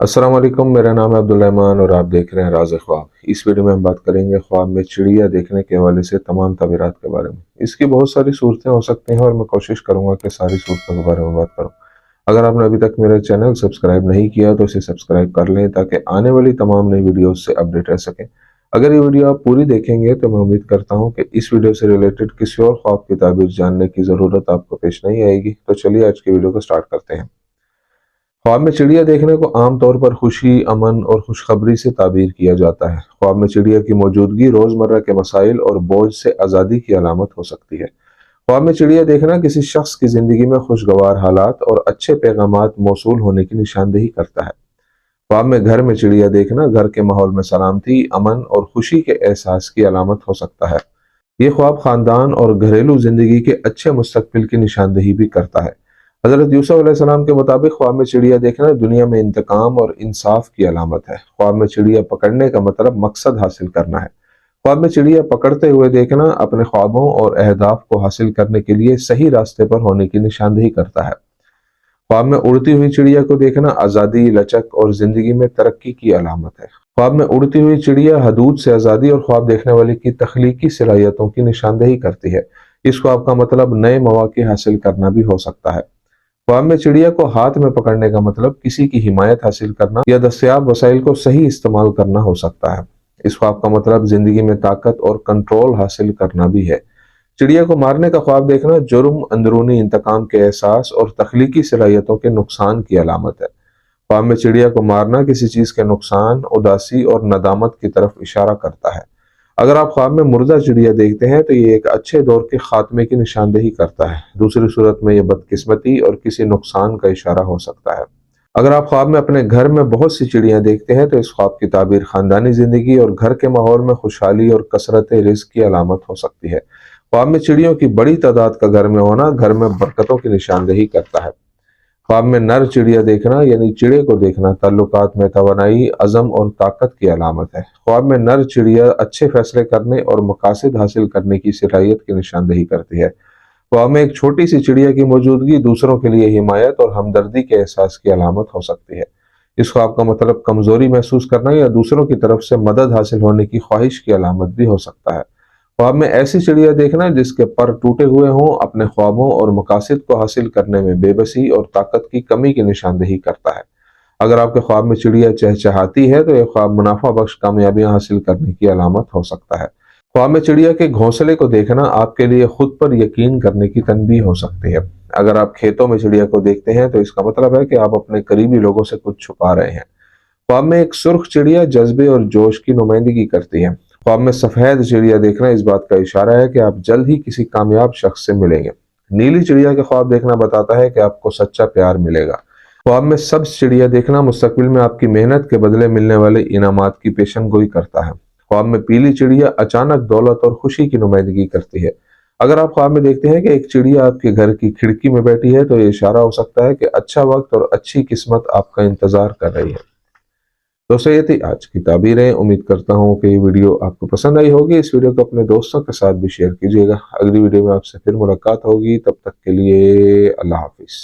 अस्सलाम वालेकुम, मेरा नाम है अब्दुल रहमान और आप देख रहे हैं राज़ ख्वाब। इस वीडियो में हम बात करेंगे ख्वाब में चिड़िया देखने के हवाले से तमाम तबीरात के बारे में। इसकी बहुत सारी सूरतें हो सकती हैं और मैं कोशिश करूंगा कि सारी सूरतों के बारे में बात करूं। अगर आपने अभी तक मेरा चैनल सब्सक्राइब नहीं किया तो इसे सब्सक्राइब कर लें ताकि आने वाली तमाम नई वीडियोज़ से अपडेट रह सकें। अगर ये वीडियो आप पूरी देखेंगे तो मैं उम्मीद करता हूँ कि इस वीडियो से रिलेटेड किसी और ख्वाब की ताबीर जानने की ज़रूरत आपको पेश नहीं आएगी। तो चलिए आज की वीडियो को स्टार्ट करते हैं। ख्वाब में चिड़िया देखने को आमतौर पर खुशी, अमन और खुशखबरी से ताबीर किया जाता है। ख्वाब में चिड़िया की मौजूदगी रोज़मर्रा के मसाइल और बोझ से आज़ादी की अलामत हो सकती है। ख्वाब में चिड़िया देखना किसी शख्स की ज़िंदगी में खुशगवार हालात और अच्छे पैगामात मौसूल होने की निशानदेही करता है। ख्वाब में घर में चिड़िया देखना घर के माहौल में सलामती, अमन और खुशी के एहसास की अलामत हो सकता है। ये ख्वाब खानदान और घरेलू जिंदगी के अच्छे मुस्तकबिल की निशानदेही भी करता है। हजरत यूसुफ अलैहिस्सलाम के मुताबिक ख्वाब में चिड़िया देखना दुनिया में इंतकाम और इंसाफ की अलामत है। ख्वाब में चिड़िया पकड़ने का मतलब मकसद हासिल करना है। ख्वाब में चिड़िया पकड़ते हुए देखना अपने ख्वाबों और अहदाफ को हासिल करने के लिए सही रास्ते पर होने की निशानदेही करता है। ख्वाब में उड़ती हुई चिड़िया को देखना आज़ादी, लचक और जिंदगी में तरक्की की अलामत है। ख्वाब में उड़ती हुई चिड़िया हदूद से आज़ादी और ख्वाब देखने वाले की तख्लीकी सलाहियतों की निशानदेही करती है। इस ख्वाब का मतलब नए मौके हासिल करना भी हो सकता है। ख्वाब में चिड़िया को हाथ में पकड़ने का मतलब किसी की हिमायत हासिल करना या दस्तयाब वसाइल को सही इस्तेमाल करना हो सकता है। इस ख्वाब का मतलब जिंदगी में ताकत और कंट्रोल हासिल करना भी है। चिड़िया को मारने का ख्वाब देखना जुर्म, अंदरूनी इंतकाम के एहसास और तख्लीकी सलाहियतों के नुकसान की अलामत है। ख्वाब में चिड़िया को मारना किसी चीज के नुकसान, उदासी और नदामत की तरफ इशारा करता है। अगर आप ख्वाब में मुर्दा चिड़िया देखते हैं तो ये एक अच्छे दौर के खात्मे की निशानदेही करता है। दूसरी सूरत में यह बदकिस्मती और किसी नुकसान का इशारा हो सकता है। अगर आप ख्वाब में अपने घर में बहुत सी चिड़ियां देखते हैं तो इस ख्वाब की ताबीर खानदानी जिंदगी और घर के माहौल में खुशहाली और कसरत रिज़्क की अलामत हो सकती है। ख्वाब में चिड़ियों की बड़ी तादाद का घर में होना घर में बरकतों की निशानदेही करता है। ख्वाब में नर चिड़िया देखना यानी चिड़े को देखना ताल्लुकात में तवानाई, अज़म और ताकत की अलामत है। ख्वाब में नर चिड़िया अच्छे फैसले करने और मकासद हासिल करने की सलाहियत की निशानदेही करती है। ख्वाब में एक छोटी सी चिड़िया की मौजूदगी दूसरों के लिए हिमायत और हमदर्दी के एहसास की अलामत हो सकती है। इस ख्वाब का मतलब कमजोरी महसूस करना या दूसरों की तरफ से मदद हासिल होने की ख्वाहिश की अलामत भी हो सकता है। ख्वाब में ऐसी चिड़िया देखना जिसके पर टूटे हुए हों अपने ख्वाबों और मकासद को हासिल करने में बेबसी और ताकत की कमी की निशानदेही करता है। अगर आपके ख्वाब में चिड़िया चहचहाती है तो यह ख्वाब मुनाफा बख्श कामयाबियां हासिल करने की अलामत हो सकता है। ख्वाब में चिड़िया के घोंसले को देखना आपके लिए खुद पर यकीन करने की तनबीह हो सकती है। अगर आप खेतों में चिड़िया को देखते हैं तो इसका मतलब है कि आप अपने करीबी लोगों से कुछ छुपा रहे हैं। ख्वाब में एक सुर्ख चिड़िया जज्बे और जोश की नुमाइंदगी करती है। ख्वाब में सफेद चिड़िया देखना इस बात का इशारा है कि आप जल्द ही किसी कामयाब शख्स से मिलेंगे। नीली चिड़िया के ख्वाब देखना बताता है कि आपको सच्चा प्यार मिलेगा। ख्वाब में सब्ज चिड़िया देखना मुस्तकबिल में आपकी मेहनत के बदले मिलने वाले इनामात की पेशनगोई करता है। ख्वाब में पीली चिड़िया अचानक दौलत और खुशी की नुमाइंदगी करती है। अगर आप ख्वाब में देखते हैं कि एक चिड़िया आपके घर की खिड़की में बैठी है तो ये इशारा हो सकता है कि अच्छा वक्त और अच्छी किस्मत आपका इंतजार कर रही है। दोस्तों, ये थी आज की ताबीरें। उम्मीद करता हूँ कि ये वीडियो आपको पसंद आई होगी। इस वीडियो को अपने दोस्तों के साथ भी शेयर कीजिएगा। अगली वीडियो में आपसे फिर मुलाकात होगी, तब तक के लिए अल्लाह हाफिज।